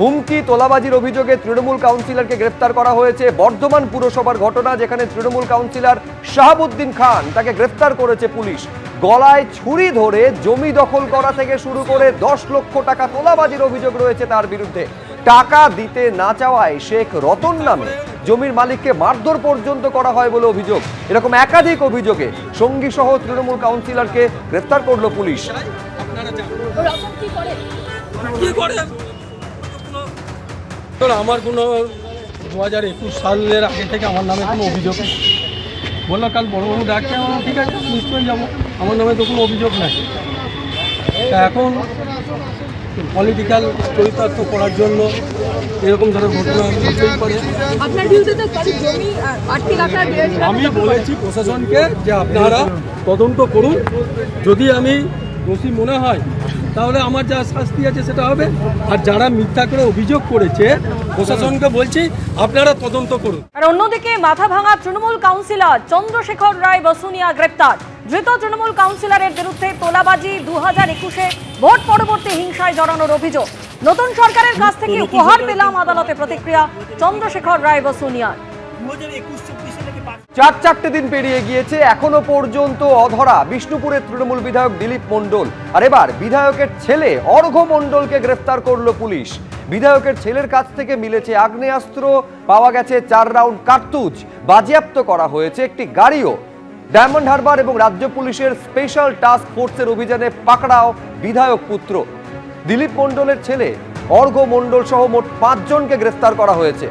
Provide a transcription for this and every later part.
হুমকি তোলাবাজির অভিযোগে তৃণমূল কাউন্সিলরকে গ্রেফতার করা হয়েছে। বর্ধমান পুরসভার ঘটনা, যেখানে তৃণমূল কাউন্সিলর শাহাবুদ্দিন খান তাকে গ্রেফতার করেছে পুলিশ। গলায় ছুরি ধরে জমি দখল করা থেকে শুরু করে 10 লক্ষ টাকা তোলাবাজির অভিযোগ রয়েছে তার বিরুদ্ধে। টাকা দিতে না চাওয়ায় শেখ রতন নামে জমির মালিককে মারধর পর্যন্ত করা হয় বলে অভিযোগ। এরকম একাধিক অভিযোগে সঙ্গী সহ তৃণমূল কাউন্সিলরকে গ্রেফতার করলো পুলিশ। আমার কোনো 2021 সালের আগে থেকে আমার নামে কোনো অভিযোগ নেই। বললো কাল বড়বাবু ডাকছে, ঠিক আছে নিশ্চয়ই যাবো, আমার নামে তো কোনো অভিযোগ নাই। এখন পলিটিক্যাল চরিতার্থ করার জন্য এরকম ধরনের ঘটনা ঘটতেই পারে। আমি বলেছি প্রশাসনকে যে আপনারা তদন্ত করুন, যদি আমি দোষী মনে হয় তাহলে আমার যা শাস্তি আছে সেটা হবে। আর যারা মিথ্যা করে অভিযোগ করেছে প্রশাসনকে বলছি আপনারা তদন্ত করুন। আর অন্যদিকে মাথা ভাঙা তৃণমূল কাউন্সিলর চন্দ্রশেখর রায় বসুনিয়া গ্রেপ্তার। ধৃত তৃণমূল কাউন্সিলরের বিরুদ্ধে তোলাবাজি 2021-এ ভোট পরবর্তী হিংসায় জড়ানোর অভিযোগ। নতুন সরকারের কাছ থেকে উপহার পেলাম আদালতে প্রতিক্রিয়া চন্দ্রশেখর রায় বসুনিয়ার। 4 দিন পেরিয়ে গিয়েছে, এখনো পর্যন্ত অধরা বিষ্ণুপুরের তৃণমূল বিধায়ক দিলীপ মণ্ডল। আর এবার বিধায়কের ছেলে অর্ঘ্য মণ্ডলকে গ্রেফতার করলো পুলিশ। বিধায়কের ছেলের কাছ থেকে মিলেছে আগ্নেয়াস্ত্র, পাওয়া গেছে 4 রাউন্ড কার্তুজ, বাজেয়াপ্ত করা হয়েছে একটি গাড়িও। ডায়মন্ড হারবার এবং রাজ্য পুলিশের স্পেশাল টাস্ক ফোর্সের অভিযানে পাকড়াও বিধায়ক পুত্র। দিলীপ মণ্ডলের ছেলে অর্ঘ্য মণ্ডল সহ মোট 5 জনকে গ্রেফতার করা হয়েছে।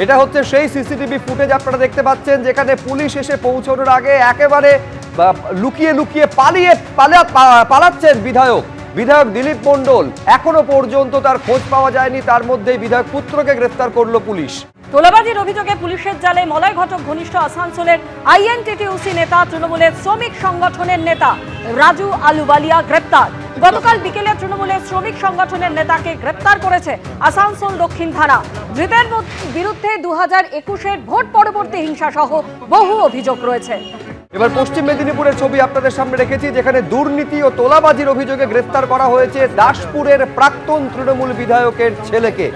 এটা হচ্ছে সেই সিসিটিভি ফুটেজ আপনারা দেখতে পাচ্ছেন, যেখানে পুলিশ এসে পৌঁছানোর আগে একেবারে লুকিয়ে লুকিয়ে পালাচ্ছেন বিধায়ক দিলীপ মণ্ডল। এখনো পর্যন্ত তার খোঁজ পাওয়া যায়নি, তার মধ্যেই বিধায়ক পুত্রকে গ্রেফতার করলো পুলিশ। তোলাবাজির অভিযোগে পুলিশের জালে মলয় ঘটক ঘনিষ্ঠ আসানসোলের আইএনটিটিউসি নেতা, তৃণমূলের শ্রমিক সংগঠনের নেতা রাজু আলুবালিয়া গ্রেপ্তার। গতকাল বিকেলে তৃণমূলের শ্রমিক সংগঠনের নেতাকে গ্রেপ্তার করেছে আসানসোল দক্ষিণ থানা। ধৃতের বিরুদ্ধে 2021-এর ভোট পরবর্তী হিংসা সহ বহু অভিযোগ রয়েছে। এবার পশ্চিম মেদিনীপুরের ছবি আপনাদের সামনে রেখেছি, যেখানে দুর্নীতি ও তোলাবাজির অভিযোগে গ্রেফতার করা হয়েছে দাসপুরের প্রাক্তন তৃণমূল বিধায়কের ছেলেকে।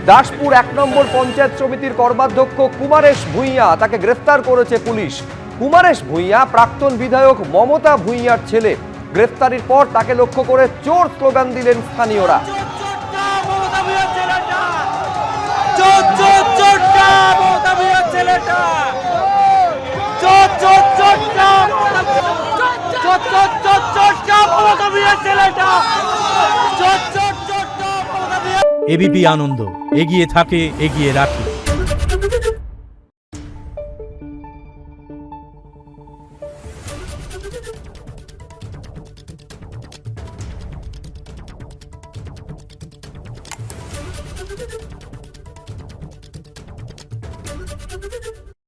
দাসপুর 1 নম্বর পঞ্চায়েত সমিতির কর্মাধ্যক্ষ কুমারেশ ভূঁইয়া, তাকে গ্রেফতার করেছে পুলিশ। কুমারেশ ভূঁইয়া প্রাক্তন বিধায়ক মমতা ভূঁইয়ার ছেলে। গ্রেফতারির পর তাকে লক্ষ্য করে চোর স্লোগান দিলেন স্থানীয়রা। এবিপি আনন্দ, এগিয়ে থাকে, এগিয়ে রাখে।